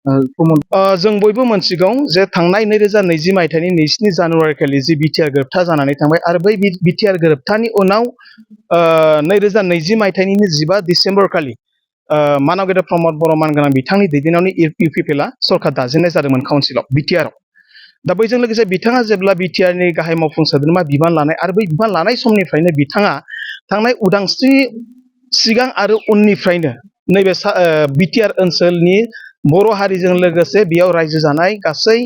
जों बयबो मोनथिगौ जे थांनाय 2020 मायथाइनि 2 जानुवारि खालि जि बिटिआर गोरोबथा जानानै थांबाय आरो बै बिटिआर गोरोबथानि उनाव 2020 मायथाइनि 15 डिसेम्बर खालि मानव गेदेर प्रमद बर' मानगोनां बिथांनि दैदेननायावनो इउपिपिएलआ सरकार दाजेननाय जादोंमोन काउन्सिलाव बिटिआरआव। दा बैजों लोगोसे बिथाङा जेब्ला बिटिआरनि गाहाय मावफुं सोद्रोमा बिबान लानाय आरो बै बिबान लानाय समनिफ्रायनो बिथाङा थांनाय उदांस्रि सिगां आरो उननिफ्रायनो नैबे बिटिआर ओनसोलनि बर' हारिजों लोगोसे बेयाव रायजो जानाय गासै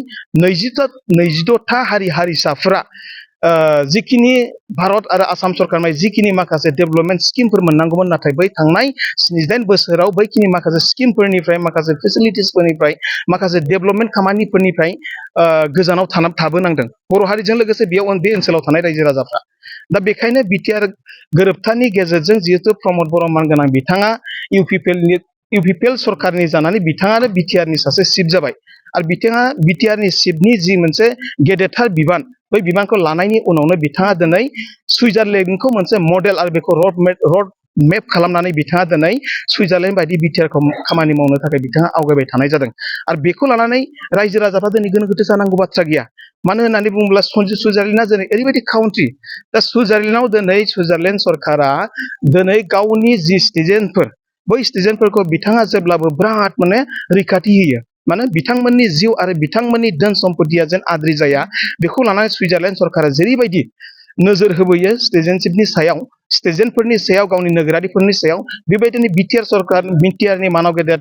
26था हारि हारिसाफोरा जिखिनि भारत आरो आसाम सरकारनिफ्राय जिखिनि माखासे डेभेलपमेन्ट स्किमफोर मोननांगौमोन, नाथाय बै थांनाय 7 बोसोराव बैखिनि माखासे स्किमफोरनिफ्राय माखासे फेसिलिटिसफोरनिफ्राय माखासे डेभेलपमेन्ट खामानिफोरनिफ्राय गोजानाव थाबोनांदों बर' हारिजों लोगोसे बेयाव बे ओनसोलाव थानाय रायजो राजाफ्रा। दा बेखायनो बिटिआर गोरोबथानि गेजेरजों जिहेतु प्रमद बर' मानगोनां बिथाङा इउपिपिएल सरकारनि जानानै बिथाङानो बिटिआरनि सासे चिफ जाबाय आरो बिथाङा बिटिआरनि चिफनि जि मोनसे गेदेरथार बिबान, बै बिबानखौ लानायनि उनावनो बिथाङा दिनै सुइजारलेन्डखौ मोनसे मडेल आरो बेखौ रड मेप खालामनानै बिथाङा दिनै सुइजारलेन्ड बायदि बिटिआरखौ खामानि मावनो थाखाय बिथाङा आवगायबाय थानाय जादों आरो बेखौ लानानै रायजो राजाफ्रा दिनै गोनो गोथो जानांगौ बाथ्रा गैया। मानो होननानै बुङोब्ला सुइजारलेन्डआ दिनै ओरैबायदि काउन्ट्रि, दा सुइजारलेन्डआव दिनै सुइजारलेन्ड सरकारा दिनै गावनि जि सिटिजेनफोर, बै सिटिजेनफोरखौ बिथाङा जेब्लाबो बिराद माने रैखाथि होयो। माने बिथांमोननि जिउ आरो बिथांमोननि धोन सम्पतिया जेन आद्रि जाया बेखौ लानानै सुइजारलेन्ड सरकारा जेरैबायदि नोजोर होबोयो सिटिजेनशिपनि सायाव, सिटिजेनफोरनि सायाव, गावनि नोगोरारिफोरनि सायाव, बेबायदिनो बिटिआरनि मानव गेदेर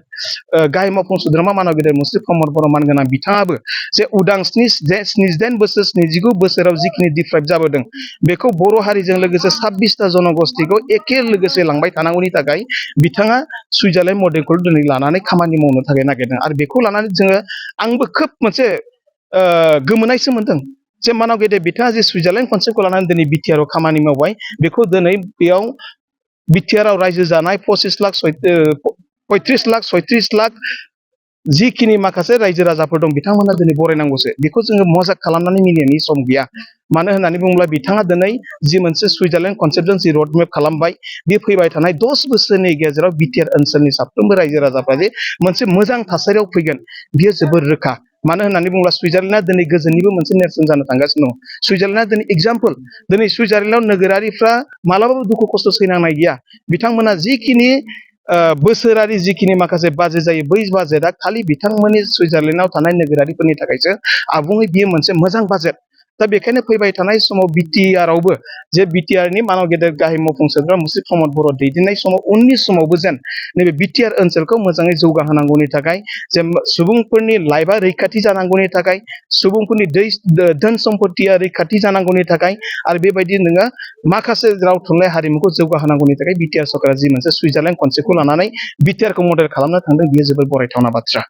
गाहाय मावफुं सोद्रोमा मानव गेदेर मुस्रि प्रमद बर' मानगोनां बिथाङाबो जे उदांस्रिनि 79 बोसोराव जिखिनि डिप्राइभ जाबोदों बेखौ बर' हारिजों लोगोसे 26टा जनगोष्ठीखौ एखे लोगोसे लांबाय थानांगौनि थाखाय बिथाङा सुइजारलेन्ड मडेलखौ दिनै लानानै खामानि मावनो थाखाय नागिरदों आरो बेखौ लानानै आंबो खोब मोनसे गोमोनायसो मोनदों जे मानव गेदेर बिथाङा जे सुइजारलेन्ड कनसेप्टखौ लानानै दिनै बिटिआरआव खामानि मावबाय, बेखौ दिनै बेयाव बिटिआरआव रायजो जानाय 35 लाख 36 लाख जिखिनि माखासे रायजो राजाफोर दं बिथांमोना दिनै बरायनांगौसो। बेखौ जोङो मजाक खालामनानै मिनिनायनि सम गैया। मानो होननानै बुङोब्ला बिथाङा दिनै जि मोनसे सुइजारलेन्ड कनसेप्टजों जि रडमेप खालामबाय, बे फैबाय थानाय 10 बोसोरनि गेजेराव बिटिआर ओनसोलनि साफ्रोमबो रायजो राजाफ्रा जे मोनसे मोजां थासारियाव फैगोन बियो जोबोर रोखा। मानो होननानै बुङोब्ला सुइजारलेन्डआ दिनै गोजोननिबो मोनसे नेरसोन जानो थांगासिनो दं। सुइजारलेन्डआ दिनै एग्जाम्पल, दिनै सुइजारलेन्डआव नोगोरारिफ्रा मालाबाबो दुखु खस्थ' सैनांनाय गैया। बिथांमोना जिखिनि बोसोरारि जिखिनि माखासे बाजेट जायो, बै बाजेटआ खालि बिथांमोननि सुइजारलेन्डआव थानाय नोगोरारिफोरनि थाखायसो आबुङै बियो मोनसे मोजां बाजेट। दा बेखायनो फैबाय थानाय समाव बिटिआरआवबो जे बिटिआरनि मानव गेदेर गाहाय मावफुं सोद्रोमा मुस्रि प्रमद बर' दैदेननाय समाव उननि समावबो जेन नैबे बिटिआर ओनसोलखौ मोजाङै जौगाहोनांगौनि थाखाय, जे सुबुंफोरनि लाइफआ रैखाथि जानांगौनि थाखाय, सुबुंफोरनि धोन सम्पतिया रैखाथि जानांगौनि थाखाय आरो बेबायदि नोङो माखासे राव थुनलाइ हारिमुखौ जौगाहोनांगौनि थाखाय बिटिआर सरकारा जि मोनसे सुइजारलेन्ड कनसेप्टखौ लानानै बिटिआरखौ मडेल खालामनो थांदों, बेयो जोबोर बरायथावना बाथ्रा।